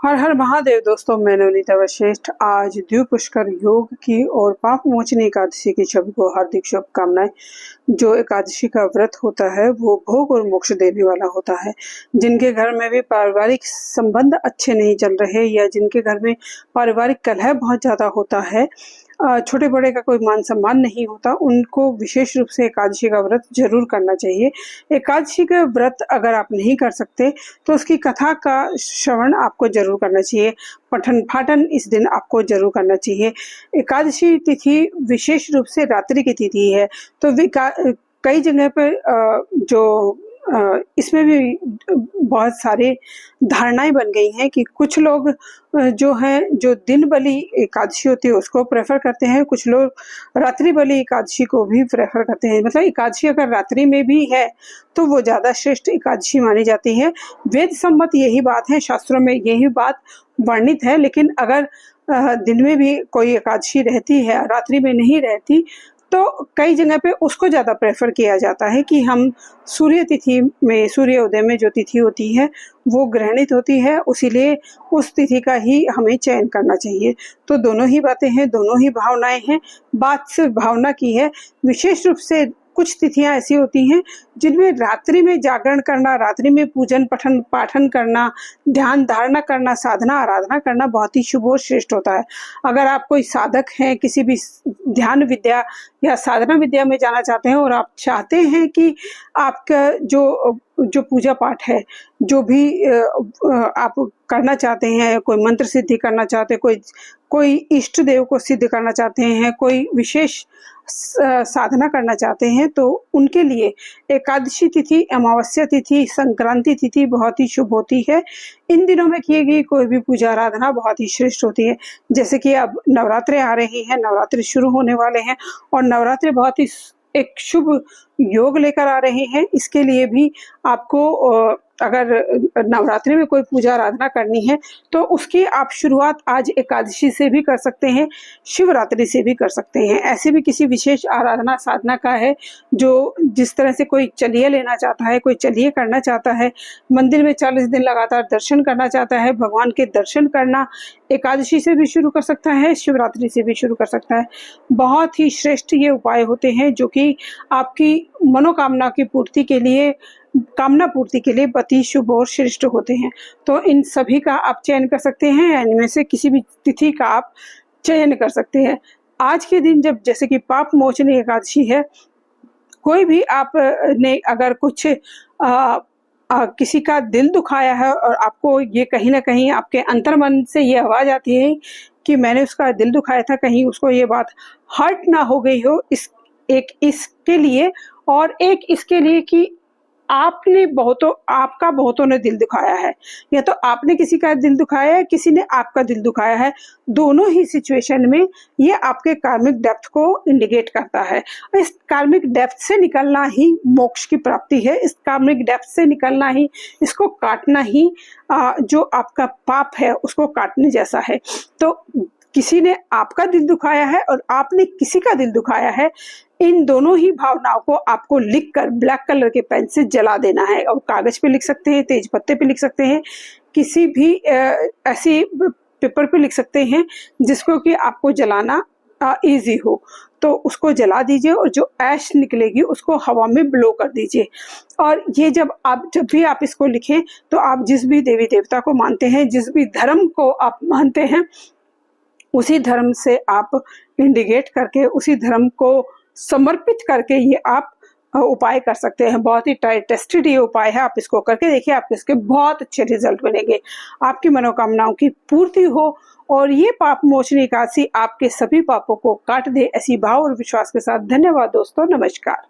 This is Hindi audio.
हर हर महादेव दोस्तों, मैं नवनीता वशिष्ठ आज द्वीप पुष्कर योग की और पाप मोचनी एकादशी की सभी को हार्दिक शुभकामनाएं। जो एकादशी का व्रत होता है वो भोग और मोक्ष देने वाला होता है। जिनके घर में भी पारिवारिक संबंध अच्छे नहीं चल रहे या जिनके घर में पारिवारिक कलह बहुत ज्यादा होता है, छोटे बड़े का कोई मान सम्मान नहीं होता, उनको विशेष रूप से एकादशी का व्रत जरूर करना चाहिए। एकादशी का व्रत अगर आप नहीं कर सकते तो उसकी कथा का श्रवण आपको जरूर करना चाहिए। पठन पाठन इस दिन आपको जरूर करना चाहिए। एकादशी तिथि विशेष रूप से रात्रि की तिथि है, तो कई जगह पर इसमें भी बहुत सारे धारणाएं बन गई हैं कि कुछ लोग जो दिन बलि एकादशी होती है उसको प्रेफर करते हैं, कुछ लोग रात्रि बलि एकादशी को भी प्रेफर करते हैं। मतलब एकादशी अगर रात्रि में भी है तो वो ज्यादा श्रेष्ठ एकादशी मानी जाती है। वेद सम्मत यही बात है, शास्त्रों में यही बात वर्णित है। लेकिन अगर दिन में भी कोई एकादशी रहती है, रात्रि में नहीं रहती, तो कई जगह पे उसको ज्यादा प्रेफर किया जाता है कि हम सूर्य तिथि में, सूर्य उदय में जो तिथि होती है वो ग्रहणित होती है, उसीलिए उस तिथि का ही हमें चयन करना चाहिए। तो दोनों ही बातें हैं, दोनों ही भावनाएं हैं। बात सिर्फ भावना की है। विशेष रूप से कुछ तिथियां ऐसी होती हैं जिनमें रात्रि में जागरण करना, रात्रि में पूजन पठन पाठन करना, ध्यान धारणा करना, साधना आराधना करना बहुत ही शुभ और श्रेष्ठ होता है। अगर आप कोई साधक हैं, किसी भी ध्यान विद्या या साधना विद्या में जाना चाहते हैं और आप चाहते हैं कि आपका जो पूजा पाठ है, जो भी आप करना चाहते हैं, कोई मंत्र सिद्धि करना चाहते हैं, कोई इष्ट देव को सिद्ध करना चाहते हैं, कोई विशेष साधना करना चाहते हैं, तो उनके लिए एकादशी तिथि, अमावस्या तिथि, संक्रांति तिथि बहुत ही शुभ होती है। इन दिनों में की गई कोई भी पूजा आराधना बहुत ही श्रेष्ठ होती है। जैसे कि अब नवरात्रे आ रही हैं, नवरात्रि शुरू होने वाले हैं और नवरात्रि बहुत ही एक शुभ योग लेकर आ रहे हैं। इसके लिए भी आपको अगर नवरात्रि में कोई पूजा आराधना करनी है तो उसकी आप शुरुआत आज एकादशी से भी कर सकते हैं, शिवरात्रि से भी कर सकते हैं। ऐसे भी किसी विशेष आराधना साधना का है जो जिस तरह से कोई चलिए लेना चाहता है, कोई चलिए करना चाहता है, मंदिर में 40 दिन लगातार दर्शन करना चाहता है, भगवान के दर्शन करना एकादशी से भी शुरू कर सकता है, शिवरात्रि से भी शुरू कर सकता है। बहुत ही श्रेष्ठ ये उपाय होते हैं जो कि आपकी मनोकामना की पूर्ति के लिए, कामना पूर्ति के लिए अति शुभ और श्रेष्ठ होते हैं। तो इन सभी का आप चयन कर सकते हैं, इनमें से किसी भी तिथि का आप चयन कर सकते हैं। आज के दिन जब जैसे कि पाप मोचनी एकादशी है, कोई भी आप ने अगर कुछ किसी का दिल दुखाया है और आपको ये कहीं ना कहीं आपके अंतर्मन से ये आवाज आती है कि मैंने उसका दिल दुखाया था, कहीं उसको ये बात हर्ट ना हो गई हो, इसके लिए और एक इसके लिए कि आपका बहुतों ने दिल दुखाया है, या तो आपने किसी का दिल दुखाया है, किसी ने आपका दिल दुखाया है। दोनों ही सिचुएशन में ये आपके कार्मिक डेप्थ को इंडिकेट करता है। इस कार्मिक डेप्थ से निकलना ही मोक्ष की प्राप्ति है। इस कार्मिक डेप्थ से निकलना ही, इसको काटना ही जो आपका पाप है उसको काटने जैसा है। तो किसी ने आपका दिल दुखाया है और आपने किसी का दिल दुखाया है, इन दोनों ही भावनाओं को आपको लिखकर ब्लैक कलर के पेन से जला देना है। और कागज पे लिख सकते हैं, तेज पत्ते पे लिख सकते हैं, किसी भी ऐसी पेपर पे लिख सकते हैं जिसको कि आपको जलाना इजी हो। तो उसको जला दीजिए और जो ऐश निकलेगी उसको हवा में ब्लो कर दीजिए। और ये जब भी आप इसको लिखें तो आप जिस भी देवी देवता को मानते हैं, जिस भी धर्म को आप मानते हैं, उसी धर्म से आप इंडिकेट करके, उसी धर्म को समर्पित करके ये आप उपाय कर सकते हैं। बहुत ही टेस्टेड ये उपाय है, आप इसको करके देखिए, आपके इसके बहुत अच्छे रिजल्ट बनेंगे, आपकी मनोकामनाओं की पूर्ति हो और ये पाप मोचनी एकादशी आपके सभी पापों को काट दे, ऐसी भाव और विश्वास के साथ। धन्यवाद दोस्तों, नमस्कार।